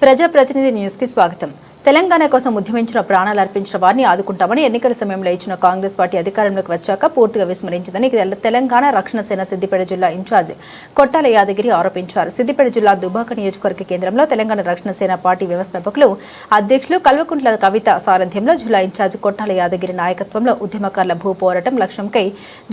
ప్రజాప్రతినిధి న్యూస్ కి స్వాగతం. తెలంగాణ కోసం ఉద్యమించిన ప్రాణాలు అర్పించిన వారిని ఆదుకుంటామని ఎన్నికల సమయంలో ఇచ్చిన కాంగ్రెస్ పార్టీ అధికారంలోకి వచ్చాక పూర్తిగా విస్మరించిందని తెలంగాణ రక్షణ సేన సిద్దిపేట జిల్లా ఇన్ఛార్జ్ కొట్టాల యాదగిరి ఆరోపించారు. సిద్దిపేట జిల్లా దుబ్బాక నియోజకవర్గ కేంద్రంలో తెలంగాణ రక్షణ సేన పార్టీ వ్యవస్థాపకులు అధ్యక్షులు కల్వకుంట్ల కవిత సారథ్యంలో జిల్లా ఇన్ఛార్జ్ కొట్టాల యాదగిరి నాయకత్వంలో ఉద్యమకారుల భూ పోరాటం లక్ష్యంకై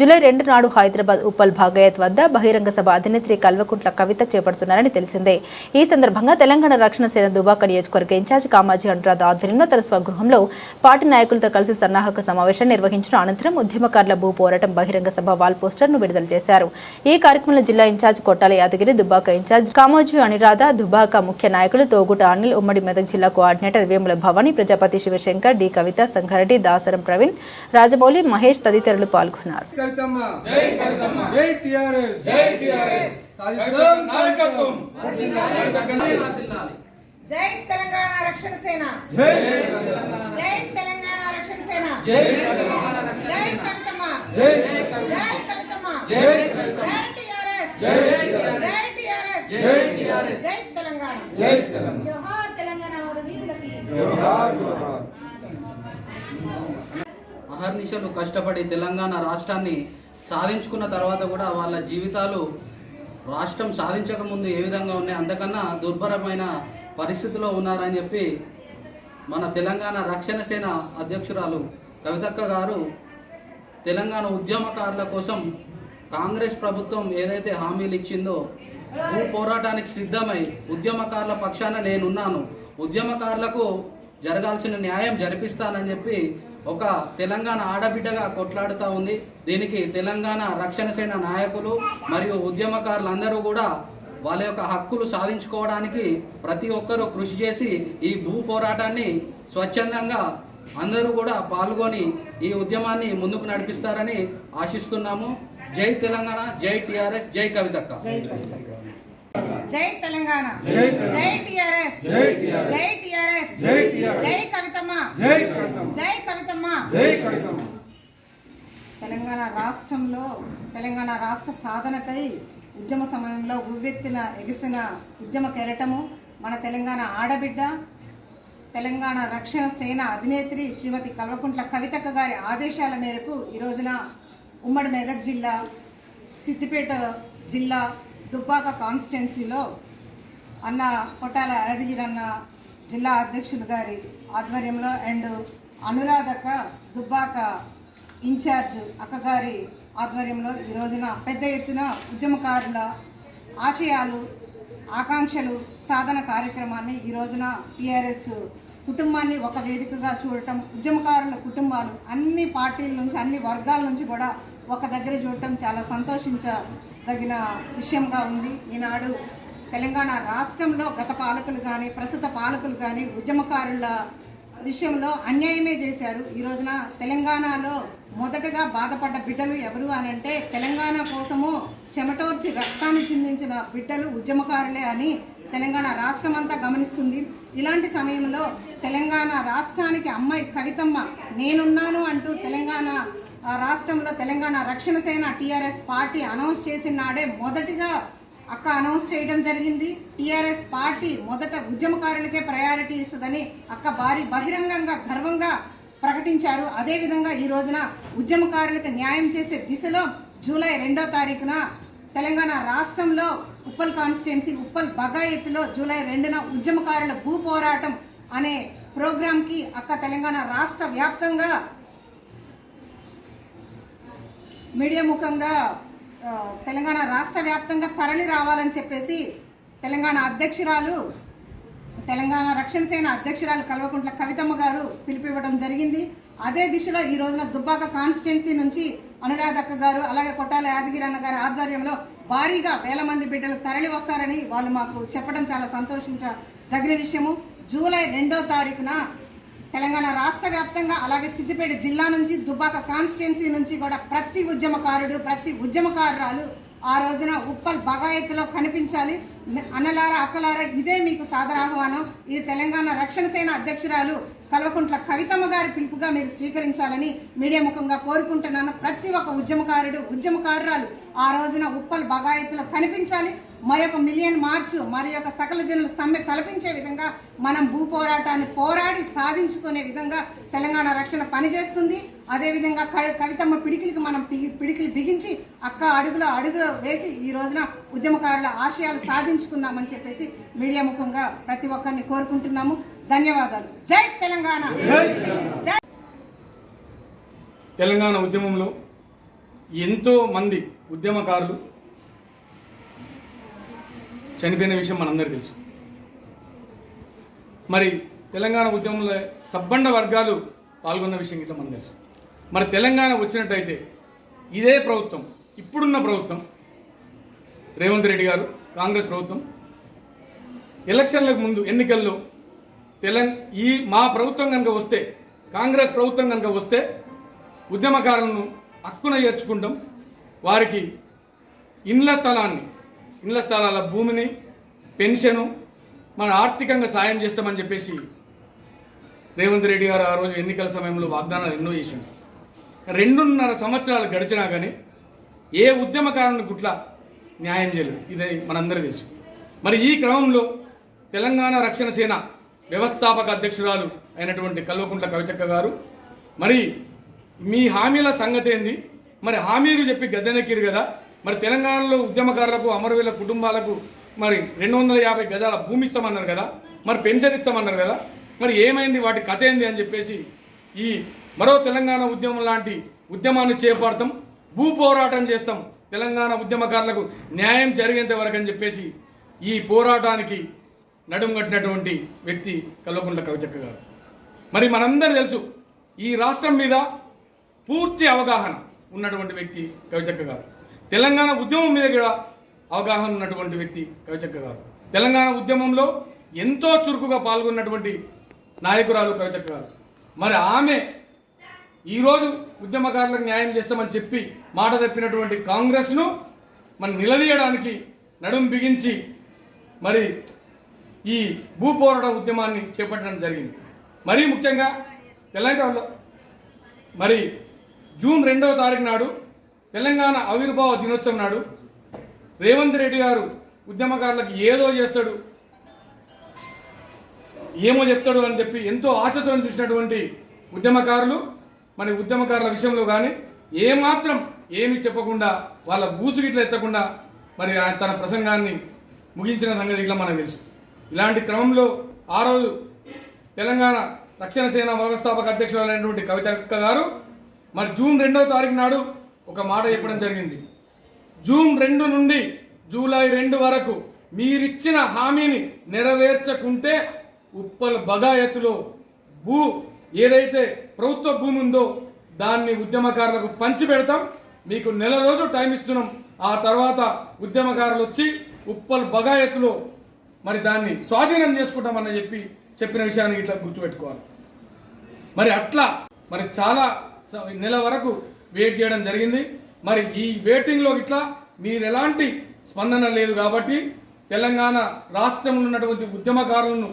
జూలై 2 నాడు హైదరాబాద్ ఉప్పల్ భాగయత్ వద్ద బహిరంగ సభ అధినేత్రి కల్వకుంట్ల కవిత చేపడుతున్నారని తెలిసిందే. ఈ సందర్భంగా తెలంగాణ రక్షణ సేన దుబ్బాక నియోజకవర్గ ఇన్ఛార్జ్ కామాజీ ఆధ్వర్యంలో తన స్వగృహంలో పార్టీ నాయకులతో కలిసి సన్నాహక సమావేశాన్ని నిర్వహించిన అనంతరం ఉద్యమకారుల భూ పోరాటం బహిరంగ సభ వాల్ పోస్టర్ ను విడుదల చేశారు. ఈ కార్యక్రమంలో జిల్లా ఇన్ఛార్జ్ కొట్టాల యాదగిరి, దుబ్బాక ఇన్ఛార్జ్ కామోజీ అనిరాధ, దుబ్బాక ముఖ్య నాయకులు తోగుట అనిల్, ఉమ్మడి మెదక్ జిల్లా కోఆర్డినేటర్ వేముల భవాని, ప్రజాపతి శివశంకర్, డి కవిత, సంగారెడ్డి, దాసరం ప్రవీణ్, రాజమౌళి, మహేష్ తదితరులు పాల్గొన్నారు. జై తెలంగాణ రక్షణ సేన, జై తెలంగాణ రక్షణ సేన, జై కవితమ్మ, జై కవితమ్మ, జై టిఆర్ఎస్, జై టిఆర్ఎస్, జై తెలంగాణ, జోహార్ తెలంగాణ వీరులకి జోహార్. అహర్నిశలు కష్టపడి తెలంగాణ రాష్ట్రాన్ని సాధించుకున్న తర్వాత కూడా వాళ్ళ జీవితాలు రాష్ట్రం సాధించక ముందు ఏ విధంగా ఉన్నాయి, అంతకన్నా దుర్భరమైన పరిస్థితిలో ఉన్నారని చెప్పి మన తెలంగాణ రక్షణ సేన అధ్యక్షురాలు కవితక్క గారు తెలంగాణ ఉద్యమకారుల కోసం కాంగ్రెస్ ప్రభుత్వం ఏదైతే హామీలు ఇచ్చిందో భూ పోరాటానికి సిద్ధమై ఉద్యమకారుల పక్షాన నేనున్నాను, ఉద్యమకారులకు జరగాల్సిన న్యాయం జరిపిస్తానని చెప్పి ఒక తెలంగాణ ఆడబిడ్డగా కొట్లాడుతూ ఉంది. దీనికి తెలంగాణ రక్షణ సేన నాయకులు మరియు ఉద్యమకారులందరూ కూడా వాళ్ళ యొక్క హక్కులు సాధించుకోవడానికి ప్రతి ఒక్కరూ కృషి చేసి ఈ భూ పోరాటాన్ని స్వచ్ఛందంగా అందరూ కూడా పాల్గొని ఈ ఉద్యమాన్ని ముందుకు నడిపిస్తారని ఆశిస్తున్నాము. జై తెలంగాణ, జై టిఆర్ఎస్, జై కవితక్క. జై తెలంగాణ, జై టిఆర్ఎస్, జై టిఆర్ఎస్, జై కవితమ్మ, జై కవితమ్మ. తెలంగాణ రాష్ట్రంలో తెలంగాణ రాష్ట్ర సాధనకై ఉద్యమ సమయంలో ఉవ్వెత్తిన ఎగిసిన ఉద్యమ కెరటము మన తెలంగాణ ఆడబిడ్డ, తెలంగాణ రక్షణ సేన అధినేత్రి శ్రీమతి కల్వకుంట్ల కవితక్క గారి ఆదేశాల మేరకు ఈ రోజున ఉమ్మడి మెదక్ జిల్లా, సిద్దిపేట జిల్లా, దుబ్బాక కాన్స్టిట్యున్సీలో అన్న కొట్టాల యాదగిరి అన్న జిల్లా అధ్యక్షులు గారి ఆధ్వర్యంలో అండ్ అనురాధక దుబ్బాక ఇన్ఛార్జ్ అక్కగారి ఆధ్వర్యంలో ఈ రోజున పెద్ద ఎత్తున ఉద్యమకారుల ఆశయాలు, ఆకాంక్షలు సాధన కార్యక్రమాన్ని ఈ రోజున టీఆర్ఎస్ కుటుంబాన్ని ఒక వేదికగా చూడటం, ఉద్యమకారుల కుటుంబాలు అన్ని పార్టీల నుంచి అన్ని వర్గాల నుంచి కూడా ఒక దగ్గర చూడటం చాలా సంతోషించదగిన విషయంగా ఉంది. ఈనాడు తెలంగాణ రాష్ట్రంలో గత పాలకులు కానీ ప్రస్తుత పాలకులు కానీ ఉద్యమకారుల విషయంలో అన్యాయమే చేశారు. ఈ రోజున తెలంగాణలో మొదటగా బాధపడ్డ బిడ్డలు ఎవరు అని అంటే తెలంగాణ కోసము చెమటోర్చి రక్తాన్ని చిందించిన బిడ్డలు ఉద్యమకారులే అని తెలంగాణ రాష్ట్రం అంతా గమనిస్తుంది. ఇలాంటి సమయంలో తెలంగాణ రాష్ట్రానికి అమ్మాయి కవితమ్మ నేనున్నాను అంటూ తెలంగాణ రాష్ట్రంలో తెలంగాణ రక్షణ సేన టీఆర్ఎస్ పార్టీ అనౌన్స్ చేసిన నాడే మొదటిగా అక్క అనౌన్స్ చేయడం జరిగింది. టీఆర్ఎస్ పార్టీ మొదట ఉద్యమకారులకే ప్రయారిటీ ఇస్తుందని అక్క భారీ బహిరంగంగా గర్వంగా ప్రకటించారు. అదేవిధంగా ఈ రోజున ఉద్యమకారులకు న్యాయం చేసే దిశలో జూలై 2వ తారీఖున తెలంగాణ రాష్ట్రంలో ఉప్పల్ కాన్స్టిట్యున్సీ ఉప్పల్ బగాయత్లో జూలై 2న ఉద్యమకారుల భూ పోరాటం అనే ప్రోగ్రాంకి అక్క తెలంగాణ రాష్ట్ర వ్యాప్తంగా మీడియా ముఖంగా తెలంగాణ రాష్ట్ర వ్యాప్తంగా తరలి రావాలని చెప్పేసి తెలంగాణ అధ్యక్షురాలు, తెలంగాణ రక్షణ సేన అధ్యక్షురాలు కల్వకుంట్ల కవితమ్మ గారు పిలుపివ్వడం జరిగింది. అదే దిశలో ఈ రోజున దుబ్బాక కాన్స్టిట్యున్సీ నుంచి అనురాధక్క గారు అలాగే కొట్టాల యాదగిరి అన్న గారి ఆధ్వర్యంలో భారీగా వేల మంది బిడ్డలు తరలి వస్తారని వాళ్ళు మాకు చెప్పడం చాలా సంతోషించదగిన విషయము. జూలై 2వ తారీఖున తెలంగాణ రాష్ట్ర వ్యాప్తంగా అలాగే సిద్దిపేట జిల్లా నుంచి దుబ్బాక కాన్స్టిట్యున్సీ నుంచి కూడా ప్రతి ఉద్యమకారుడు, ప్రతి ఉద్యమకారురాలు ఆ రోజున ఉప్పల్ బగాయత్తులో కనిపించాలి. అన్నలారా, అక్కలారా, ఇదే మీకు సాదరాహ్వానం. ఇది తెలంగాణ రక్షణ సేన అధ్యక్షురాలు కల్వకుంట్ల కవితమ్మ గారి పిలుపుగా మీరు స్వీకరించాలని మీడియా ముఖంగా కోరుకుంటున్నాను. ప్రతి ఒక్క ఉద్యమకారుడు, ఉద్యమకారురాలు ఆ రోజున ఉప్పల్ బగాయత్తులో కనిపించాలి. మరి ఒక మిలియన్ మార్చ్ మరి ఒక సకల జనుల సమ్మె తలపించే విధంగా మనం భూ పోరాటాన్ని పోరాడి సాధించుకునే విధంగా తెలంగాణ రక్షణ పనిచేస్తుంది. అదేవిధంగా కవితమ్మ పిడికిలికి మనం పిడికిలు బిగించి అక్క అడుగు వేసి ఈ రోజున ఉద్యమకారుల ఆశయాలు సాధించుకుందామని చెప్పేసి మీడియా ముఖంగా ప్రతి ఒక్కరిని కోరుకుంటున్నాము. ధన్యవాదాలు. జై తెలంగాణ. జై తెలంగాణ ఉద్యమంలో ఎంతో మంది ఉద్యమకారులు చనిపోయిన విషయం మనందరికీ తెలుసు. మరి తెలంగాణ ఉద్యమంలో సబ్బండ వర్గాలు పాల్గొన్న విషయం ఇట్లా మనకు తెలుసు. మరి తెలంగాణ వచ్చినట్టయితే ఇదే ప్రభుత్వం, ఇప్పుడున్న ప్రభుత్వం రేవంత్ రెడ్డి గారు కాంగ్రెస్ ప్రభుత్వం ఎలక్షన్లకు ముందు ఎన్నికల్లో మా ప్రభుత్వం కనుక వస్తే, కాంగ్రెస్ ప్రభుత్వం కనుక వస్తే ఉద్యమకారులను హక్కున చేర్చుకుంటాం, వారికి ఇండ్ల స్థలాల భూమిని, పెన్షను, మన ఆర్థికంగా సాయం చేస్తామని చెప్పేసి రేవంత్ రెడ్డి గారు ఆ రోజు ఎన్నికల సమయంలో వాగ్దానాలు ఎన్నో చేసిండు. 2.5 సంవత్సరాలు గడిచినా కానీ ఏ ఉద్యమకారుని గుట్ల న్యాయం చేయలేదు. ఇదే మనందరికీ తెలుసు. మరి ఈ క్రమంలో తెలంగాణ రక్షణ సేన వ్యవస్థాపక అధ్యక్షురాలు అయినటువంటి కల్వకుంట్ల కవితక్క గారు మరి మీ హామీల సంగతి ఏంది, మరి హామీలు చెప్పి గద్దెనెక్కిరు కదా, మరి తెలంగాణలో ఉద్యమకారులకు అమరవీరుల కుటుంబాలకు మరి 250 గజాల భూమి ఇస్తామన్నారు కదా, మరి పెన్షన్ ఇస్తామన్నారు కదా, మరి ఏమైంది, వాటి కథ ఏంది అని చెప్పేసి ఈ మరో తెలంగాణ ఉద్యమం లాంటి ఉద్యమాన్ని చేపడతాం, భూ పోరాటం చేస్తాం, తెలంగాణ ఉద్యమకారులకు న్యాయం జరిగేంత వరకు అని చెప్పేసి ఈ పోరాటానికి నడుం కట్టినటువంటి వ్యక్తి కల్వకుంట్ల కవితక్క గారు. మరి మనందరూ తెలుసు, ఈ రాష్ట్రం మీద పూర్తి అవగాహన ఉన్నటువంటి వ్యక్తి కవితక్క గారు. తెలంగాణ ఉద్యమం మీద కూడా అవగాహన ఉన్నటువంటి వ్యక్తి కవితక్క గారు. తెలంగాణ ఉద్యమంలో ఎంతో చురుకుగా పాల్గొన్నటువంటి నాయకురాలు కవితక్క గారు. మరి ఆమె ఈరోజు ఉద్యమకారులకు న్యాయం చేస్తామని చెప్పి మాట తప్పినటువంటి కాంగ్రెస్ను మనం నిలదీయడానికి నడుం బిగించి మరి ఈ భూ పోరాట ఉద్యమాన్ని చేపట్టడం జరిగింది. మరీ ముఖ్యంగా తెలంగాణలో మరి జూన్ 2వ తారీఖు నాడు తెలంగాణ ఆవిర్భావ దినోత్సవం నాడు రేవంత్ రెడ్డి గారు ఉద్యమకారులకు ఏదో చేస్తాడు, ఏమో చెప్తాడు అని చెప్పి ఎంతో ఆశతో చూసినటువంటి ఉద్యమకారులు మరి ఉద్యమకారుల విషయంలో కానీ ఏమాత్రం ఏమి చెప్పకుండా వాళ్ళ బూసు గిట్ల ఎత్తకుండా మరి తన ప్రసంగాన్ని ముగించిన సంగతి ఇట్లా మనకు తెలుసు. ఇలాంటి క్రమంలో ఆ రోజు తెలంగాణ రక్షణ సేన వ్యవస్థాపక అధ్యక్షురాలైనటువంటి కవితక్క గారు మరి జూన్ 2వ తారీఖు నాడు ఒక మాట చెప్పడం జరిగింది. జూన్ 2 నుండి జూలై 2 వరకు మీరిచ్చిన హామీని నెరవేర్చకుంటే ఉప్పల్ బగాయత్తులో ఏదైతే ప్రభుత్వ భూమి ఉందో దాన్ని ఉద్యమకారులకు పంచి పెడతాం, మీకు నెల రోజులు టైం ఇస్తున్నాం, ఆ తర్వాత ఉద్యమకారులు వచ్చి ఉప్పల్ బగాయత్తులో మరి దాన్ని స్వాధీనం చేసుకుంటామని చెప్పిన విషయాన్ని ఇట్లా గుర్తుపెట్టుకోవాలి. మరి అట్లా మరి చాలా నెల వరకు వెయిట్ చేయడం జరిగింది. మరి ఈ వెయిటింగ్లో ఇట్లా మీరు ఎలాంటి స్పందన లేదు కాబట్టి తెలంగాణ రాష్ట్రంలో ఉన్నటువంటి ఉద్యమకారులను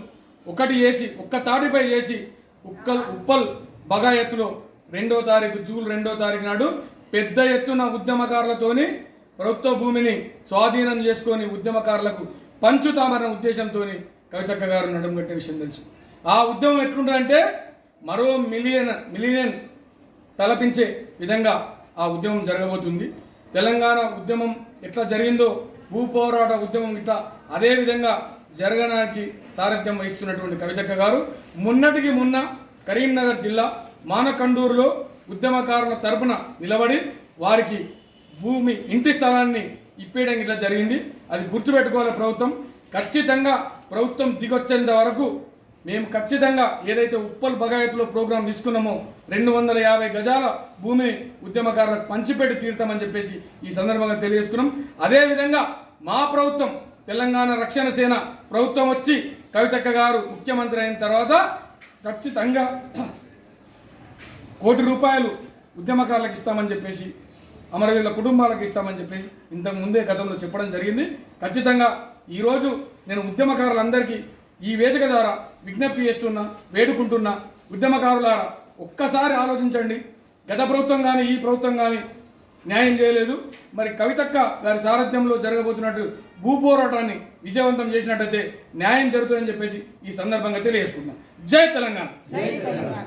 ఒక్క తాటిపై చేసి ఉప్పల్ బగాయత్తులో జూన్ 2వ తారీఖు నాడు పెద్ద ఎత్తున ఉద్యమకారులతోని ప్రభుత్వ భూమిని స్వాధీనం చేసుకొని ఉద్యమకారులకు పంచుతామన్న ఉద్దేశంతో కవితక్క గారు నడుం కట్టే విషయం తెలుసు. ఆ ఉద్యమం ఎట్లుంటుందంటే మరో మిలియన్ తలపించే విధంగా ఆ ఉద్యమం జరగబోతుంది. తెలంగాణ ఉద్యమం ఎట్లా జరిగిందో భూ పోరాట ఉద్యమం ఇట్లా అదే విధంగా జరగడానికి సారథ్యం వహిస్తున్నటువంటి కవితక్క గారు మొన్నటికి మొన్న కరీంనగర్ జిల్లా మానకండూరులో ఉద్యమకారుల తరపున నిలబడి వారికి భూమి ఇంటి స్థలాన్ని ఇప్పేయడం ఇట్లా జరిగింది. అది గుర్తుపెట్టుకోవాలి ప్రభుత్వం. ఖచ్చితంగా ప్రభుత్వం దిగొచ్చేంత వరకు మేము ఖచ్చితంగా ఏదైతే ఉప్పల్ బగాయత్తులో ప్రోగ్రాం తీసుకున్నామో 250 గజాల భూమిని ఉద్యమకారులకు పంచిపెట్టి తీరుతామని చెప్పేసి ఈ సందర్భంగా తెలియజేసుకున్నాం. అదేవిధంగా మా ప్రభుత్వం తెలంగాణ రక్షణ సేన ప్రభుత్వం వచ్చి కవితక్క గారు ముఖ్యమంత్రి అయిన తర్వాత ఖచ్చితంగా ₹1 కోటి ఉద్యమకారులకు ఇస్తామని చెప్పేసి అమరవీరుల కుటుంబాలకు ఇస్తామని చెప్పేసి ఇంతకు ముందే గతంలో చెప్పడం జరిగింది. ఖచ్చితంగా ఈరోజు నేను ఉద్యమకారులందరికీ ఈ వేదిక ద్వారా విజ్ఞప్తి చేస్తున్నా, వేడుకుంటున్నా, ఉద్యమకారులారా ఒక్కసారి ఆలోచించండి. గత ప్రభుత్వం కానీ ఈ ప్రభుత్వం కానీ న్యాయం చేయలేదు. మరి కవితక్క గారి సారథ్యంలో జరగబోతున్నట్టు భూ పోరాటాన్ని విజయవంతం చేసినట్టయితే న్యాయం జరుగుతుందని చెప్పేసి ఈ సందర్భంగా తెలియజేసుకుంటున్నాం. జై తెలంగాణ. జై తెలంగాణ.